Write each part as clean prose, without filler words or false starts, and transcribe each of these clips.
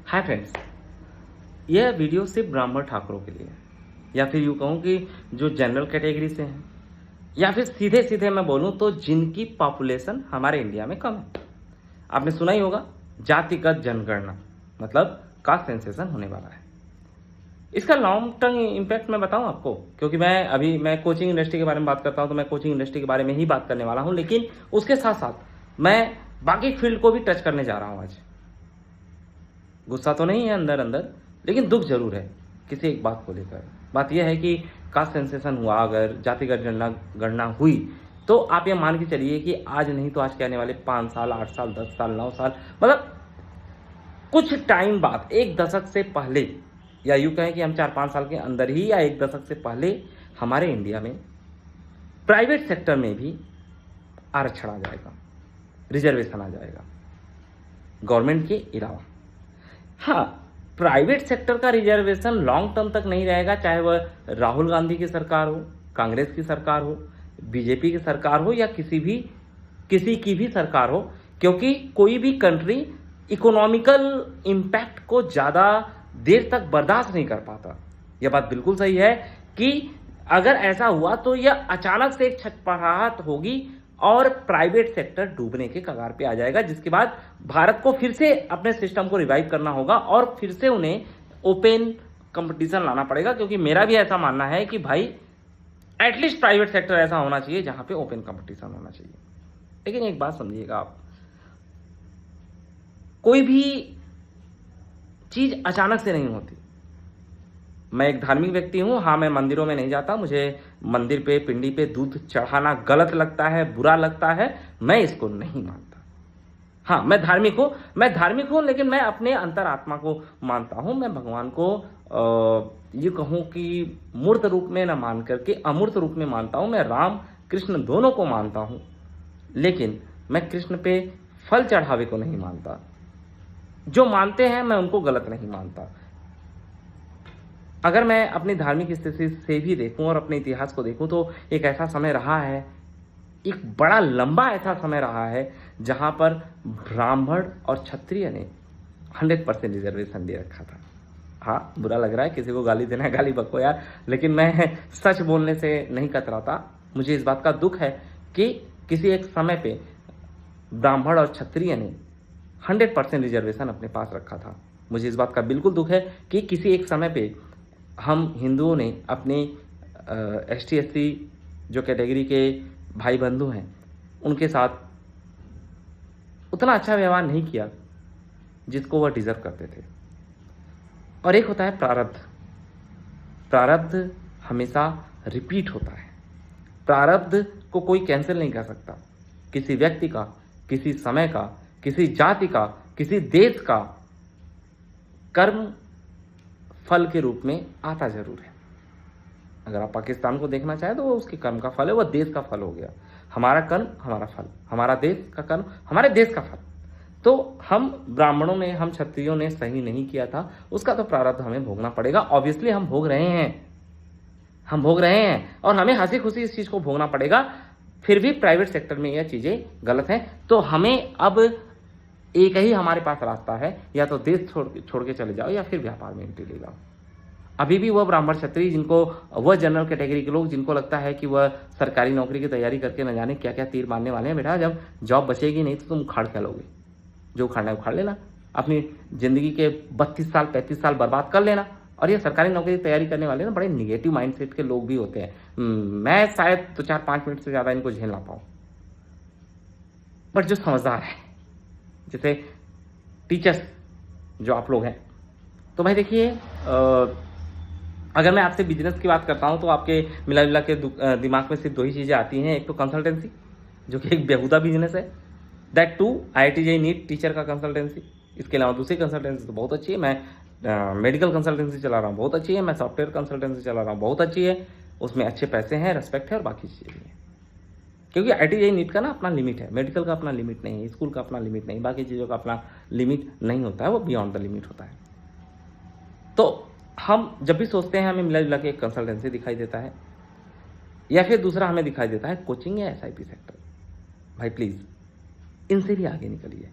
Hi friends, यह video सिर्फ ब्राह्मण ठाकुरों के लिए है, या फिर यूँ कहूँ कि जो जनरल कैटेगरी से हैं, या फिर सीधे सीधे मैं बोलूँ तो जिनकी पॉपुलेशन हमारे इंडिया में कम है। आपने सुना ही होगा जातिगत जनगणना, मतलब कास्ट सेंसेशन होने वाला है। इसका लॉन्ग टर्म इम्पैक्ट मैं बताऊं आपको, क्योंकि मैं कोचिंग इंडस्ट्री के बारे में बात करता हूं, तो मैं कोचिंग इंडस्ट्री के बारे में ही बात करने वाला हूं, लेकिन उसके साथ साथ मैं बाकी फील्ड को भी टच करने जा रहा हूं आज। गुस्सा तो नहीं है अंदर अंदर, लेकिन दुख जरूर है किसी एक बात को लेकर। बात यह है कि कास्ट सेंसेशन हुआ, अगर जातिगत गणना हुई, तो आप ये मान के चलिए कि आज नहीं तो आज के आने वाले 5 साल, 8 साल, 10 साल, 9 साल, मतलब कुछ टाइम बाद, एक दशक से पहले, या यूँ कहें कि हम 4-5 साल के अंदर ही या एक दशक से पहले हमारे इंडिया में प्राइवेट सेक्टर में भी आरक्षण आ जाएगा, रिजर्वेशन आ जाएगा गवर्नमेंट के अलावा। हाँ, प्राइवेट सेक्टर का रिजर्वेशन लॉन्ग टर्म तक नहीं रहेगा, चाहे वह राहुल गांधी की सरकार हो, कांग्रेस की सरकार हो, बीजेपी की सरकार हो, या किसी की भी सरकार हो, क्योंकि कोई भी कंट्री इकोनॉमिकल इम्पैक्ट को ज़्यादा देर तक बर्दाश्त नहीं कर पाता। यह बात बिल्कुल सही है कि अगर ऐसा हुआ तो यह अचानक से एक छटपटाहट होगी और प्राइवेट सेक्टर डूबने के कगार पे आ जाएगा, जिसके बाद भारत को फिर से अपने सिस्टम को रिवाइव करना होगा और फिर से उन्हें ओपन कंपटीशन लाना पड़ेगा। क्योंकि मेरा भी ऐसा मानना है कि भाई एटलीस्ट प्राइवेट सेक्टर ऐसा होना चाहिए जहां पे ओपन कंपटीशन होना चाहिए। लेकिन एक बात समझिएगा आप, कोई भी चीज अचानक से नहीं होती। मैं एक धार्मिक व्यक्ति हूं, हाँ, मैं मंदिरों में नहीं जाता, मुझे मंदिर पे, पिंडी पे दूध चढ़ाना गलत लगता है, बुरा लगता है, मैं इसको नहीं मानता। हाँ, मैं धार्मिक हूं, लेकिन मैं अपने अंतरात्मा को मानता हूं। मैं भगवान को ये कहूं कि मूर्त रूप में ना मान करके अमूर्त रूप में मानता हूं। मैं राम कृष्ण दोनों को मानता हूं, लेकिन मैं कृष्ण पे फल चढ़ावे को नहीं मानता। जो मानते हैं मैं उनको गलत नहीं मानता। अगर मैं अपनी धार्मिक स्थिति से भी देखूं और अपने इतिहास को देखूं, तो एक ऐसा समय रहा है, एक बड़ा लंबा ऐसा समय रहा है जहां पर ब्राह्मण और क्षत्रिय ने 100% रिजर्वेशन दे रखा था। हाँ, बुरा लग रहा है, किसी को गाली देना है, गाली बको यार, लेकिन मैं सच बोलने से नहीं कतराता। मुझे इस बात का दुख है कि किसी एक समय पे ब्राह्मण और क्षत्रिय ने 100% रिजर्वेशन अपने पास रखा था। मुझे इस बात का बिल्कुल दुख है कि किसी एक समय पे हम हिंदुओं ने अपने ST SC जो कैटेगरी के भाई बंधु हैं, उनके साथ उतना अच्छा व्यवहार नहीं किया जिसको वह डिजर्व करते थे। और एक होता है प्रारब्ध। प्रारब्ध हमेशा रिपीट होता है। प्रारब्ध को कोई कैंसिल नहीं कर सकता। किसी व्यक्ति का, किसी समय का, किसी जाति का, किसी देश का कर्म फल के रूप में आता जरूर है। अगर आप पाकिस्तान को देखना चाहें तो वो उसके कर्म का फल है, वह देश का फल हो गया। हमारा कर्म हमारा फल, हमारा देश का कर्म हमारे देश का फल। तो हम ब्राह्मणों ने, हम क्षत्रियों ने सही नहीं किया था, उसका तो प्रारब्ध हमें भोगना पड़ेगा। ऑब्वियसली हम भोग रहे हैं और हमें हंसी खुशी इस चीज को भोगना पड़ेगा। फिर भी प्राइवेट सेक्टर में यह चीजें गलत हैं, तो हमें अब एक ही हमारे पास रास्ता है, या तो देश छोड़ के चले जाओ, या फिर व्यापार में एंट्री ले जाओ। अभी भी वह ब्राह्मण क्षत्रिय जिनको, वह जनरल कैटेगरी के लोग जिनको लगता है कि वह सरकारी नौकरी की तैयारी करके न जाने क्या क्या तीर मारने वाले हैं, बेटा जब जॉब बचेगी नहीं तो तुम उखाड़ क्या लोगे? जो उखाड़ना है उखाड़ लेना, अपनी जिंदगी के 32 साल 35 साल बर्बाद कर लेना। और ये सरकारी नौकरी की तैयारी करने वाले ना बड़े निगेटिव माइंडसेट के लोग भी होते हैं। मैं शायद 2-4-5 मिनट से ज्यादा इनको झेल ना पाऊं, बट जो समझदार है, जैसे टीचर्स जो आप लोग हैं, तो भाई देखिए, अगर मैं आपसे बिजनेस की बात करता हूं तो आपके मिला जुला के दिमाग में सिर्फ 2 ही चीजें आती हैं। एक तो कंसल्टेंसी, जो कि एक बेहुदा बिजनेस है, that too IIT JEE NEET teacher का कंसल्टेंसी। इसके अलावा दूसरी कंसल्टेंसी तो बहुत अच्छी है। मैं मेडिकल कंसल्टेंसी चला रहा हूँ, बहुत अच्छी है। मैं सॉफ्टवेयर कंसल्टेंसी चला रहा हूँ, बहुत अच्छी है। उसमें अच्छे पैसे हैं, रेस्पेक्ट है और बाकी चीज़ें भी हैं। क्योंकि IIT JEE नीट का ना अपना लिमिट है, मेडिकल का अपना लिमिट नहीं है, स्कूल का अपना लिमिट नहीं, बाकी चीज़ों का अपना लिमिट नहीं होता है, वो बियॉन्ड द लिमिट होता है। तो हम जब भी सोचते हैं, हमें मिला जुला के एक कंसल्टेंसी दिखाई देता है, या फिर दूसरा हमें दिखाई देता है कोचिंग या SIP सेक्टर। भाई प्लीज़ इनसे भी आगे निकलिए।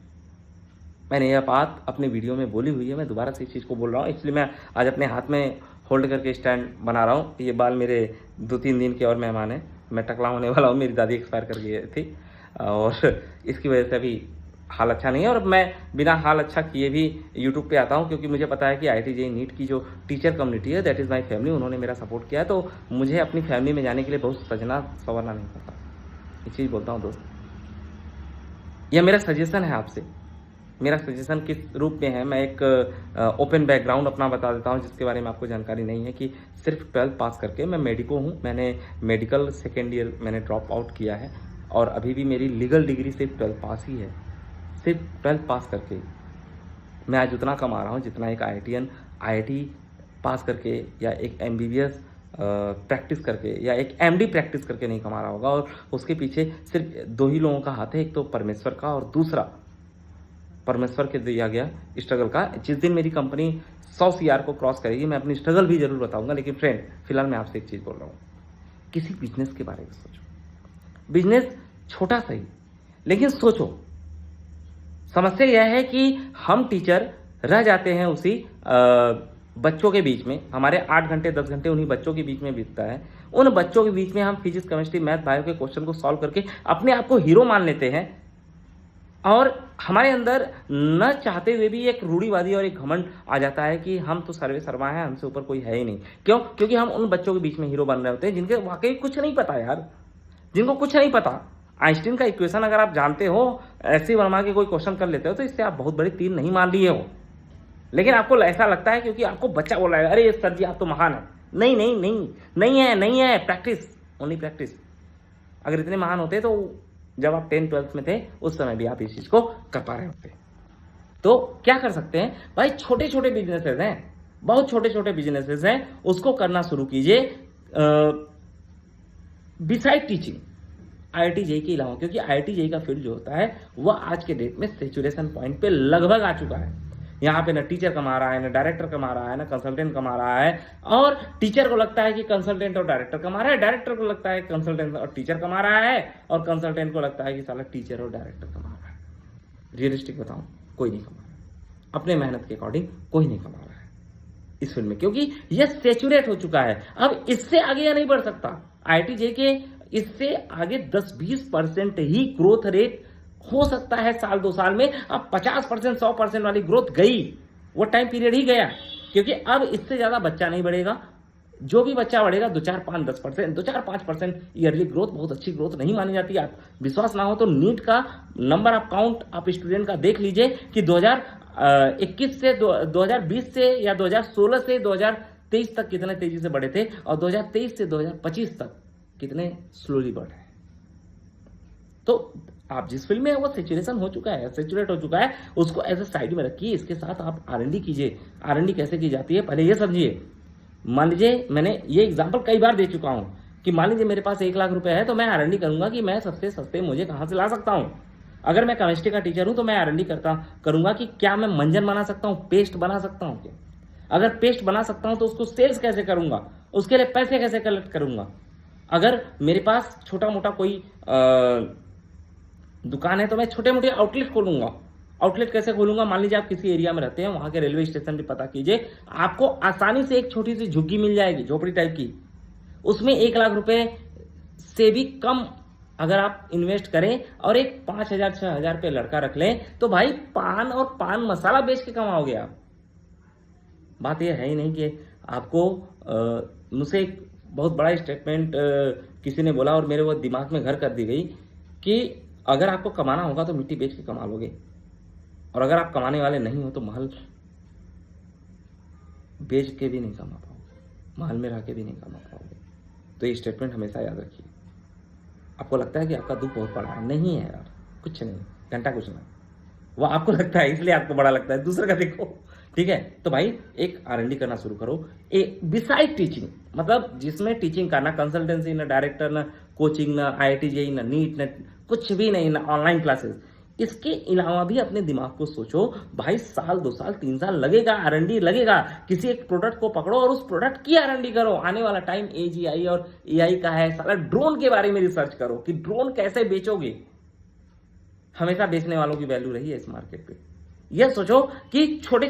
मैंने यह बात अपने वीडियो में बोली हुई है, मैं दोबारा से इस चीज़ को बोल रहा हूँ, इसलिए मैं आज अपने हाथ में होल्ड करके स्टैंड बना रहा हूँ। ये बाल मेरे 2-3 दिन के और मेहमान हैं, मैं टकला होने वाला हूँ, मेरी दादी एक्सपायर कर गई थी और इसकी वजह से अभी हाल अच्छा नहीं है। और मैं बिना हाल अच्छा किए भी यूट्यूब पे आता हूँ, क्योंकि मुझे पता है कि IIT JEE नीट की जो टीचर कम्युनिटी है, दैट इज़ माई फैमिली, उन्होंने मेरा सपोर्ट किया है, तो मुझे अपनी फैमिली में जाने के लिए बहुत सजना संवरना नहीं पड़ता। ये चीज़ बोलता हूँ दोस्त, यह मेरा सजेशन है आपसे। मेरा सजेशन किस रूप में है, मैं एक ओपन बैकग्राउंड अपना बता देता हूँ जिसके बारे में आपको जानकारी नहीं है, कि सिर्फ 12th पास करके मैं मेडिको हूँ, मैंने मेडिकल सेकेंड ईयर मैंने ड्रॉप आउट किया है और अभी भी मेरी लीगल डिग्री सिर्फ 12th पास ही है। सिर्फ 12th पास करके मैं आज उतना कमा रहा हूँ जितना एक IIT पास करके या एक MBBS प्रैक्टिस करके या एक MD प्रैक्टिस करके नहीं कमा रहा होगा। और उसके पीछे सिर्फ 2 ही लोगों का हाथ है, एक तो परमेश्वर का और दूसरा परमेश्वर के दिया गया स्ट्रगल का। जिस दिन मेरी कंपनी 100 CR को क्रॉस करेगी, मैं अपनी स्ट्रगल भी जरूर बताऊंगा। लेकिन फ्रेंड, फिलहाल मैं आपसे एक चीज़ बोल रहा हूँ, किसी बिजनेस के बारे में सोचो। बिजनेस छोटा सही, लेकिन सोचो। समस्या यह है कि हम टीचर रह जाते हैं उसी बच्चों के बीच में, हमारे 8 घंटे 10 घंटे उन्हीं बच्चों के बीच में बीतता है। उन बच्चों के बीच में हम फिजिक्स केमिस्ट्री मैथ बायो के क्वेश्चन को सॉल्व करके अपने आप को हीरो मान लेते हैं, और हमारे अंदर न चाहते हुए भी एक रूढ़िवादी और एक घमंड आ जाता है कि हम तो सर्वे सर्वा हैं, हमसे ऊपर कोई है ही नहीं। क्यों? क्योंकि हम उन बच्चों के बीच में हीरो बन रहे होते हैं जिनके वाकई कुछ नहीं पता यार, जिनको कुछ नहीं पता। आइंस्टीन का इक्वेशन अगर आप जानते हो, ऐसी वर्मा के कोई क्वेश्चन कर लेते हो, तो इससे आप बहुत बड़ी तीर नहीं मार लिए हो। लेकिन आपको ऐसा लगता है क्योंकि आपको बच्चा बोल रहा है, अरे सर जी आप तो महान है। नहीं नहीं नहीं नहीं है, प्रैक्टिस, ओनली प्रैक्टिस। अगर इतने महान होते तो जब आप 10th 12th में थे उस समय भी आप इस चीज को कर पा रहे होते। तो क्या कर सकते हैं भाई, छोटे छोटे बिजनेसेस हैं, बहुत छोटे छोटे बिजनेसेस हैं, उसको करना शुरू कीजिए बिसाइड टीचिंग IIT JEE के अलावा। क्योंकि IIT JEE का फील्ड जो होता है वह आज के डेट में सेचुरेशन पॉइंट पे लगभग आ चुका है। यहाँ पे ना टीचर कमा रहा है, ना डायरेक्टर कमा रहा है, ना कंसल्टेंट कमा रहा है। और टीचर को लगता है कि कंसल्टेंट और डायरेक्टर कमा रहा है, डायरेक्टर को लगता है कंसल्टेंट और टीचर कमा रहा है, और कंसल्टेंट को लगता है कि साला टीचर और डायरेक्टर कमा रहा है। रियलिस्टिक बताऊं, कोई नहीं कमा रहा है। अपने मेहनत के अकॉर्डिंग कोई नहीं कमा रहा है इस फील्ड में, क्योंकि यह सेचुरेट हो चुका है। अब इससे आगे यह नहीं बढ़ सकता। IIT JEE के इससे आगे 10-20% ही ग्रोथ रेट हो सकता है साल 2 साल में। अब 50% 100% वाली ग्रोथ गई, वो टाइम पीरियड ही गया, क्योंकि अब इससे ज्यादा बच्चा नहीं बढ़ेगा। जो भी बच्चा बढ़ेगा 2-4-5-10%, 2-4-5% ईयरली ग्रोथ बहुत अच्छी ग्रोथ नहीं मानी जाती। आप विश्वास ना हो तो नीट का नंबर ऑफ काउंट आप स्टूडेंट का देख लीजिए कि 2021 से 2020 से या 2016 से 2023 तक कितने तेजी से बढ़े थे, और 2023 से 2025 तक कितने स्लोली बढ़े। तो आप जिस फील्ड में है वो सेचुरेशन हो चुका है, सेचुरेट हो चुका है, उसको एज ए साइड में रखिए। इसके साथ आप R&D कीजिए। R&D कैसे की जाती है पहले ये समझिए। मान लीजिए, मैंने ये एग्जांपल कई बार दे चुका हूं कि मान लीजिए मेरे पास 1 लाख रुपए है, तो मैं R&D करूंगा कि मैं सबसे सस्ते मुझे कहां से ला सकता हूं। अगर मैं केमिस्ट्री का टीचर हूं तो मैं R&D करूंगा कि क्या मैं मंजन बना सकता हूं, पेस्ट बना सकता हूं क्या। अगर पेस्ट बना सकता हूं तो उसको सेल्स कैसे करूंगा, उसके लिए पैसे कैसे कलेक्ट करूंगा। अगर मेरे पास छोटा मोटा कोई दुकान है तो मैं छोटे मोटे आउटलेट खोलूंगा। आउटलेट कैसे खोलूंगा, मान लीजिए आप किसी एरिया में रहते हैं, वहां के रेलवे स्टेशन भी पता कीजिए, आपको आसानी से एक छोटी सी झुग्गी मिल जाएगी, झोपड़ी टाइप की। उसमें 1 लाख रुपए से भी कम अगर आप इन्वेस्ट करें और एक 5,000-6,000 पे लड़का रख लें, तो भाई पान और पान मसाला बेच के कमाओगे आप। बात यह है ही नहीं कि आपको मुझसे एक बहुत बड़ा स्टेटमेंट किसी ने बोला और मेरे वो दिमाग में घर कर दी गई कि अगर आपको कमाना होगा तो मिट्टी बेच के कमा लोगे, और अगर आप कमाने वाले नहीं हो तो महल बेच के भी नहीं कमा पाओगे, महल में रह के भी नहीं कमा पाओगे। तो ये स्टेटमेंट हमेशा याद रखिए। आपको लगता है कि आपका दुख बहुत बड़ा है, नहीं है यार, कुछ नहीं, घंटा कुछ नहीं। वो आपको लगता है इसलिए आपको बड़ा लगता है, दूसरे का देखो, ठीक है। तो भाई एक R&D करना शुरू करो, बिसाइड टीचिंग, मतलब जिसमें टीचिंग का ना कंसल्टेंसी, ना डायरेक्टर, ना कोचिंग, ना IIT JEE, ना नीट, ना कुछ भी नहीं, ना ऑनलाइन क्लासेस। इसके अलावा भी अपने दिमाग को सोचो भाई, साल 2 साल 3 साल लगेगा, R&D लगेगा। किसी एक प्रोडक्ट को पकड़ो और उस प्रोडक्ट की R&D करो। आने वाला टाइम AGI और AI का है। साला ड्रोन के बारे में रिसर्च करो कि ड्रोन कैसे बेचोगे। हमेशा बेचने वालों की वैल्यू रही है इस मार्केट पे, यह सोचो कि छोटे